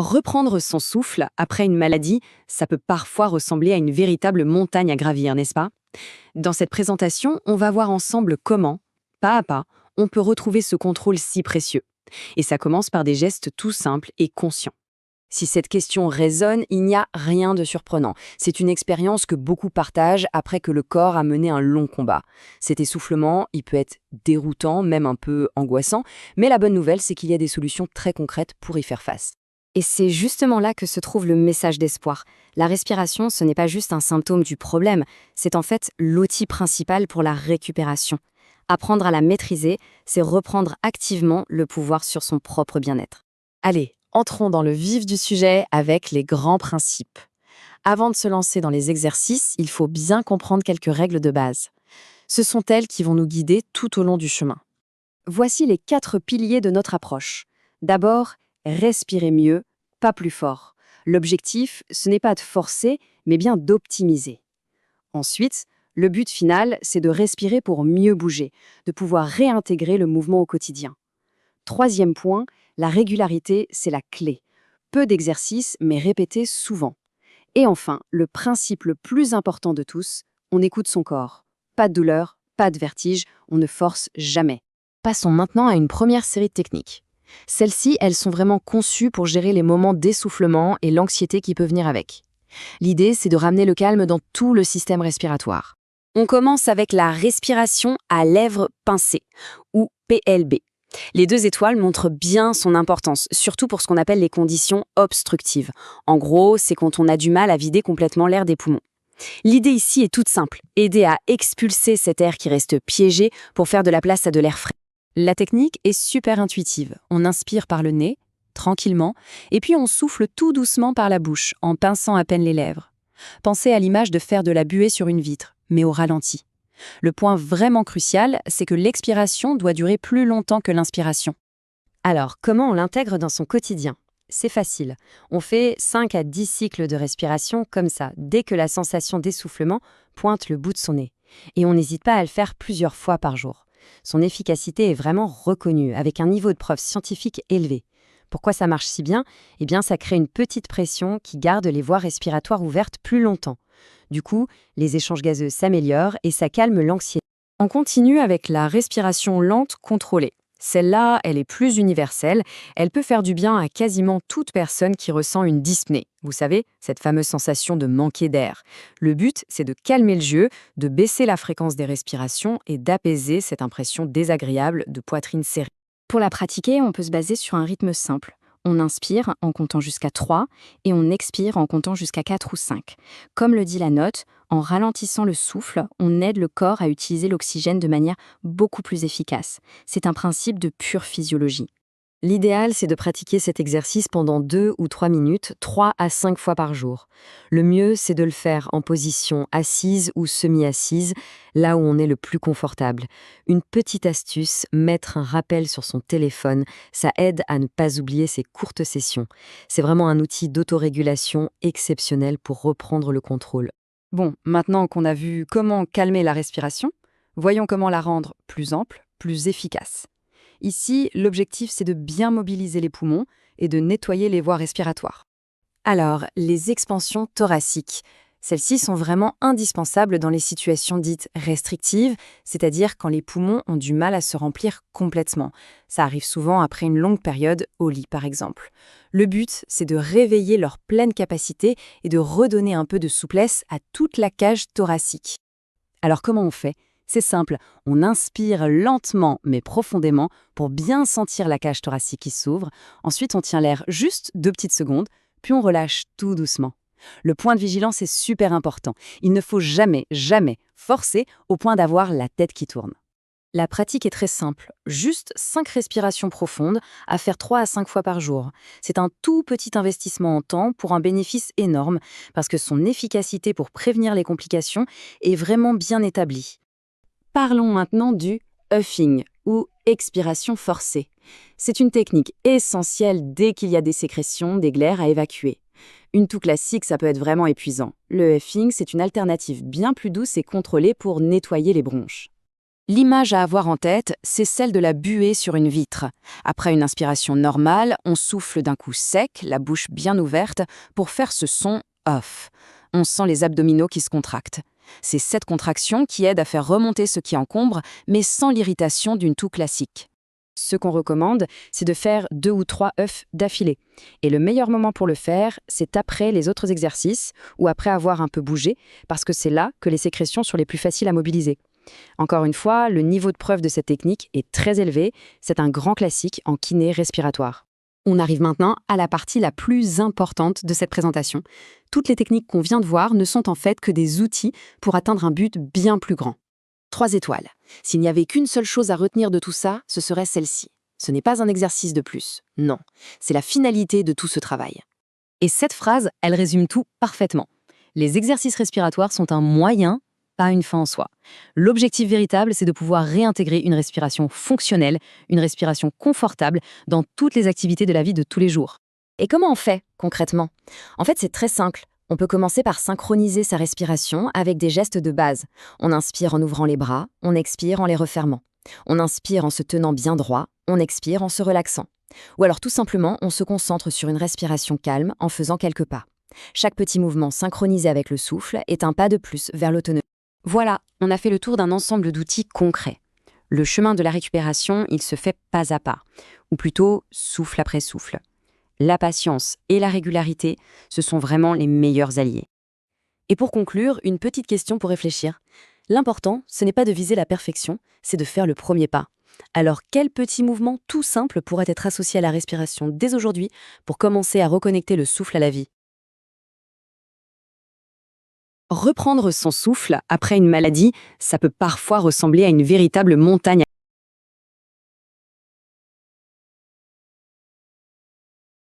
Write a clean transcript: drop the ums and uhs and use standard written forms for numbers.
Reprendre son souffle après une maladie, ça peut parfois ressembler à une véritable montagne à gravir, n'est-ce pas? Dans cette présentation, on va voir ensemble comment, pas à pas, on peut retrouver ce contrôle si précieux. Et ça commence par des gestes tout simples et conscients. Si cette question résonne, il n'y a rien de surprenant. C'est une expérience que beaucoup partagent après que le corps a mené un long combat. Cet essoufflement, il peut être déroutant, même un peu angoissant, mais la bonne nouvelle, c'est qu'il y a des solutions très concrètes pour y faire face. Et c'est justement là que se trouve le message d'espoir. La respiration, ce n'est pas juste un symptôme du problème, c'est en fait l'outil principal pour la récupération. Apprendre à la maîtriser, c'est reprendre activement le pouvoir sur son propre bien-être. Allez, entrons dans le vif du sujet avec les grands principes. Avant de se lancer dans les exercices, il faut bien comprendre quelques règles de base. Ce sont elles qui vont nous guider tout au long du chemin. Voici les 4 piliers de notre approche. D'abord, respirer mieux, pas plus fort. L'objectif, ce n'est pas de forcer, mais bien d'optimiser. Ensuite, le but final, c'est de respirer pour mieux bouger, de pouvoir réintégrer le mouvement au quotidien. Troisième point, la régularité, c'est la clé. Peu d'exercices, mais répétés souvent. Et enfin, le principe le plus important de tous, on écoute son corps. Pas de douleur, pas de vertige, on ne force jamais. Passons maintenant à une première série de techniques. Celles-ci, elles sont vraiment conçues pour gérer les moments d'essoufflement et l'anxiété qui peut venir avec. L'idée, c'est de ramener le calme dans tout le système respiratoire. On commence avec la respiration à lèvres pincées, ou PLB. Les 2 étoiles montrent bien son importance, surtout pour ce qu'on appelle les conditions obstructives. En gros, c'est quand on a du mal à vider complètement l'air des poumons. L'idée ici est toute simple, aider à expulser cet air qui reste piégé pour faire de la place à de l'air frais. La technique est super intuitive. On inspire par le nez, tranquillement, et puis on souffle tout doucement par la bouche, en pinçant à peine les lèvres. Pensez à l'image de faire de la buée sur une vitre, mais au ralenti. Le point vraiment crucial, c'est que l'expiration doit durer plus longtemps que l'inspiration. Alors, comment on l'intègre dans son quotidien? C'est facile. On fait 5 à 10 cycles de respiration comme ça, dès que la sensation d'essoufflement pointe le bout de son nez. Et on n'hésite pas à le faire plusieurs fois par jour. Son efficacité est vraiment reconnue, avec un niveau de preuve scientifique élevé. Pourquoi ça marche si bien? Eh bien, ça crée une petite pression qui garde les voies respiratoires ouvertes plus longtemps. Du coup, les échanges gazeux s'améliorent et ça calme l'anxiété. On continue avec la respiration lente contrôlée. Celle-là, elle est plus universelle. Elle peut faire du bien à quasiment toute personne qui ressent une dyspnée. Vous savez, cette fameuse sensation de manquer d'air. Le but, c'est de calmer le jeu, de baisser la fréquence des respirations et d'apaiser cette impression désagréable de poitrine serrée. Pour la pratiquer, on peut se baser sur un rythme simple. On inspire en comptant jusqu'à 3 et on expire en comptant jusqu'à 4 ou 5. Comme le dit la note, en ralentissant le souffle, on aide le corps à utiliser l'oxygène de manière beaucoup plus efficace. C'est un principe de pure physiologie. L'idéal, c'est de pratiquer cet exercice pendant 2 ou 3 minutes, 3 à 5 fois par jour. Le mieux, c'est de le faire en position assise ou semi-assise, là où on est le plus confortable. Une petite astuce, mettre un rappel sur son téléphone, ça aide à ne pas oublier ces courtes sessions. C'est vraiment un outil d'autorégulation exceptionnel pour reprendre le contrôle. Bon, maintenant qu'on a vu comment calmer la respiration, voyons comment la rendre plus ample, plus efficace. Ici, l'objectif, c'est de bien mobiliser les poumons et de nettoyer les voies respiratoires. Alors, les expansions thoraciques. Celles-ci sont vraiment indispensables dans les situations dites restrictives, c'est-à-dire quand les poumons ont du mal à se remplir complètement. Ça arrive souvent après une longue période au lit, par exemple. Le but, c'est de réveiller leur pleine capacité et de redonner un peu de souplesse à toute la cage thoracique. Alors comment on fait ? C'est simple, on inspire lentement mais profondément pour bien sentir la cage thoracique qui s'ouvre. Ensuite, on tient l'air juste 2 petites secondes, puis on relâche tout doucement. Le point de vigilance est super important. Il ne faut jamais, jamais forcer au point d'avoir la tête qui tourne. La pratique est très simple, juste 5 respirations profondes à faire 3 à 5 fois par jour. C'est un tout petit investissement en temps pour un bénéfice énorme parce que son efficacité pour prévenir les complications est vraiment bien établie. Parlons maintenant du huffing, ou expiration forcée. C'est une technique essentielle dès qu'il y a des sécrétions, des glaires à évacuer. Une toux classique, ça peut être vraiment épuisant. Le huffing, c'est une alternative bien plus douce et contrôlée pour nettoyer les bronches. L'image à avoir en tête, c'est celle de la buée sur une vitre. Après une inspiration normale, on souffle d'un coup sec, la bouche bien ouverte, pour faire ce son off. On sent les abdominaux qui se contractent. C'est cette contraction qui aide à faire remonter ce qui encombre, mais sans l'irritation d'une toux classique. Ce qu'on recommande, c'est de faire 2 ou 3 œufs d'affilée. Et le meilleur moment pour le faire, c'est après les autres exercices ou après avoir un peu bougé, parce que c'est là que les sécrétions sont les plus faciles à mobiliser. Encore une fois, le niveau de preuve de cette technique est très élevé, c'est un grand classique en kiné respiratoire. On arrive maintenant à la partie la plus importante de cette présentation. Toutes les techniques qu'on vient de voir ne sont en fait que des outils pour atteindre un but bien plus grand. 3 étoiles. S'il n'y avait qu'une seule chose à retenir de tout ça, ce serait celle-ci. Ce n'est pas un exercice de plus. Non, c'est la finalité de tout ce travail. Et cette phrase, elle résume tout parfaitement. Les exercices respiratoires sont un moyen, pas une fin en soi. L'objectif véritable, c'est de pouvoir réintégrer une respiration fonctionnelle, une respiration confortable dans toutes les activités de la vie de tous les jours. Et comment on fait, concrètement? En fait, c'est très simple. On peut commencer par synchroniser sa respiration avec des gestes de base. On inspire en ouvrant les bras, on expire en les refermant. On inspire en se tenant bien droit, on expire en se relaxant. Ou alors tout simplement, on se concentre sur une respiration calme en faisant quelques pas. Chaque petit mouvement synchronisé avec le souffle est un pas de plus vers l'autonomie. Voilà, on a fait le tour d'un ensemble d'outils concrets. Le chemin de la récupération, il se fait pas à pas, ou plutôt souffle après souffle. La patience et la régularité, ce sont vraiment les meilleurs alliés. Et pour conclure, une petite question pour réfléchir. L'important, ce n'est pas de viser la perfection, c'est de faire le premier pas. Alors, quel petit mouvement tout simple pourrait être associé à la respiration dès aujourd'hui pour commencer à reconnecter le souffle à la vie? Reprendre son souffle après une maladie, ça peut parfois ressembler à une véritable montagne